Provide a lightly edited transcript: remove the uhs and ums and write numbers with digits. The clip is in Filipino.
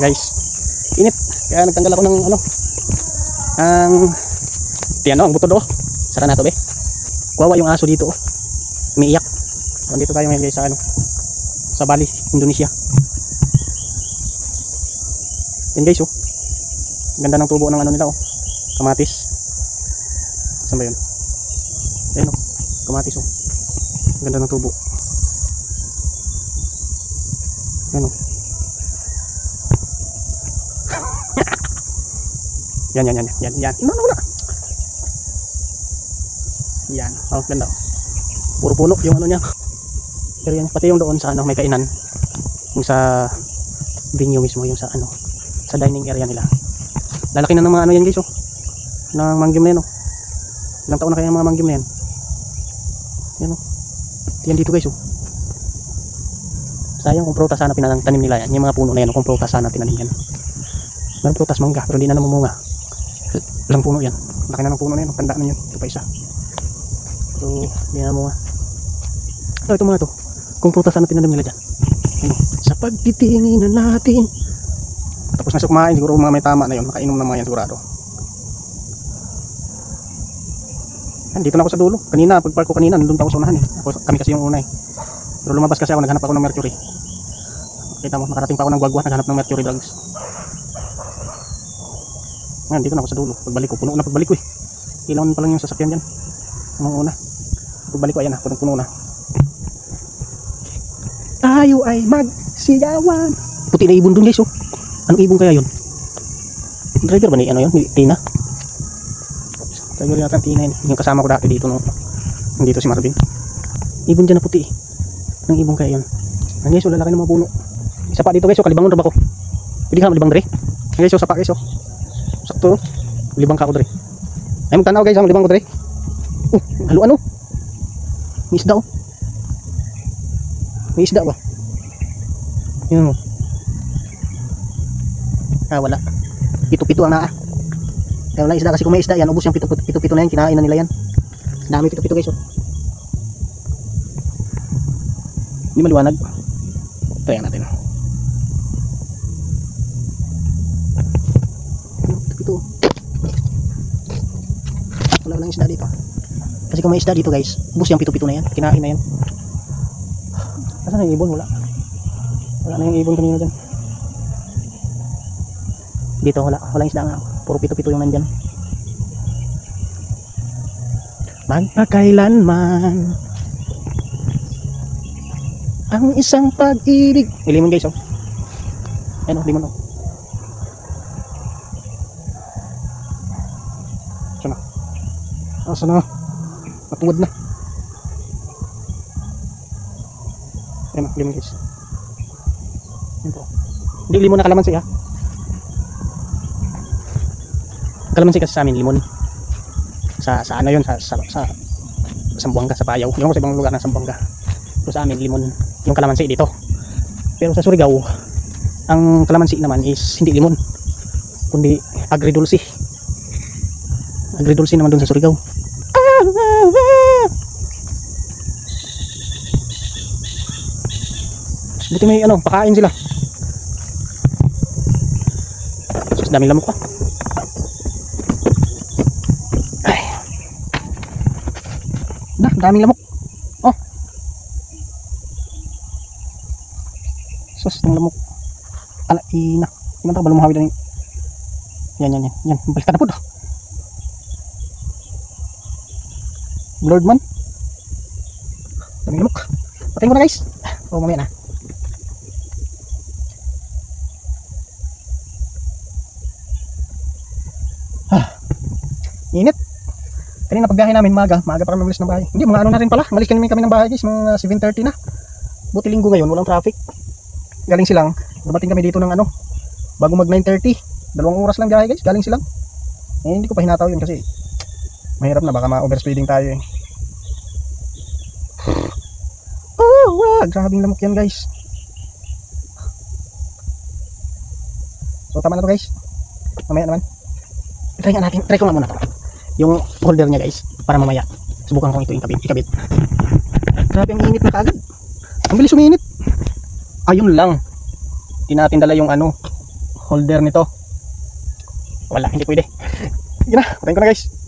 guys, init. Kaya nagtanggal ako ng ano, ang tiyan ang butod oh. Sara na to be. Kuwawa yung aso dito oh. Umiiyak. Nandito tayo ngayon guys sa ano, sa Bali, Indonesia. Yan guys oh. Ganda ng tubo ng ano nila oh. Kamatis. Saan ba yun? Ayan oh. Kamatis oh. Ganda ng tubo. Ayan oh. Yan. No. Yan. Oh, ganda. Puro puno yung ano niya. Pero yan, pati yung doon sa ano, may kainan. Yung sa venue mismo, yung sa ano, sa dining area nila. Lalaki na ng mga ano yan guys, oh. Ng manggim na yan, oh. Ilang taon na kaya yung mga manggim na yan. Yan, oh. Yan dito guys, oh. Sayang kung prutas sana pinatanim nila yan. Yung mga puno na yan, oh, kung prutas sana tinanim yan. Meron prutas, mangga, pero hindi na namumunga. Ilang puno yan. Laki na ng puno na yan. Tanda na yun. Ito pa isa. So, hindi na mo nga. Ito mga to. Kung prutas sana tinanim nila dyan. Ano? Sa pagtitingin na natin. Tapos na siya kumain. Siguro mga may tama na yun. Makainom na mga yan sigurado. Yan, dito na ako sa dulo. Kanina, pagpark ko kanina, nandun pa ako sa unahan eh. Kami kasi yung una eh. Pero lumabas kasi ako. Naghanap ako ng mercury. Kita mo, nakarating pa ako ng Guagua. Naghanap ng mercury drugs. Ngayon, dito na ako sa dulo. Pagbalik ko, puno na pagbalik ko eh. Ilawan pa lang yung sasakyan dyan. Anong una? Pagbalik ko, ayan na, puno na. Tayo ay magsigawan. Puti na ibon dun guys oh. Anong ibon kaya yun? Driver ba ni ano yun? Tina? Driver yata Tina yun. Yung kasama ko dati dito no. Nandito si Marvin. Ibon dyan na puti. Anong ibon kaya yun? Ayan guys oh, lalaki ng mga puno. Isa pa dito guys oh, kalibangon na ba ko? Pwede ka malibang dre? Ayan guys oh, sapa guys oh. Sakto, libang ka ako dre. Ay magtanaw guys, libang ko dre. Halo ano? May isda oh. May isda ba? Yun oh. Ah wala. Pito-pito ang naa. Kaya wala isda kasi kung may isda yan, ubos yung pito-pito na yan, kinain na nila yan. Dami pito-pito guys oh. Hindi maliwanag. Try natin. Wala lang isda dito. Kasi kung may isda dito guys, bus yung pito-pito na yan. Kinain na yan. Asan na yung ibon? Wala. Wala na yung ibon kanina dyan. Dito wala. Walang isda nga. Puro pito-pito yung nandyan. Magpakailanman ang isang pag-ibig. Limon guys oh. Ayan oh, limon oh. Asa na? Matuwad na. Ayan na, limon guys. Ayan po. Hindi limon na kalamansi ha. Kalamansi kasi sa amin, limon. Sa ano yun? Sa Zamboanga, sa Payaw. Yung sa ibang lugar ng Zamboanga. So sa amin, limon. Yung kalamansi dito. Pero sa Surigao, ang kalamansi naman is hindi limon. Kundi agridulce. Agridulce naman dun sa Surigao. Buti may ano, pakain sila. Sus, daming lamok pa. Ay. Daming lamok. Oh. Sus, ng lamok. Ala, ina. Hindi man tayo balong mahawid. Yan. Baliktad na po. Lord man. Daming lamok. Patayin ko na guys. O mamaya na. Init. Kanina pagbiyahe namin maaga pa kami malis ng bahay. Hindi, mga ano na rin pala. Malis kami ng bahay guys, mga 7:30 na. Buti linggo ngayon, walang traffic. Galing silang, dumating kami dito ng ano, bago mag 9:30. 2 oras lang biyahe guys, galing silang. Hindi ko pa hinataw yun kasi mahirap na, baka ma-overspeeding tayo eh. Grabing lamok yan guys. So tama na to guys. Mamaya naman. Try ko nga muna to. Yung holder niya guys, para mamaya subukan kong ito ikabit. Grabe ang init na kaagad. Ang bilis uminit. Ayun lang. Hindi natin dala yung ano, holder nito. Wala, hindi pwede. Sige na, patayin ko na guys.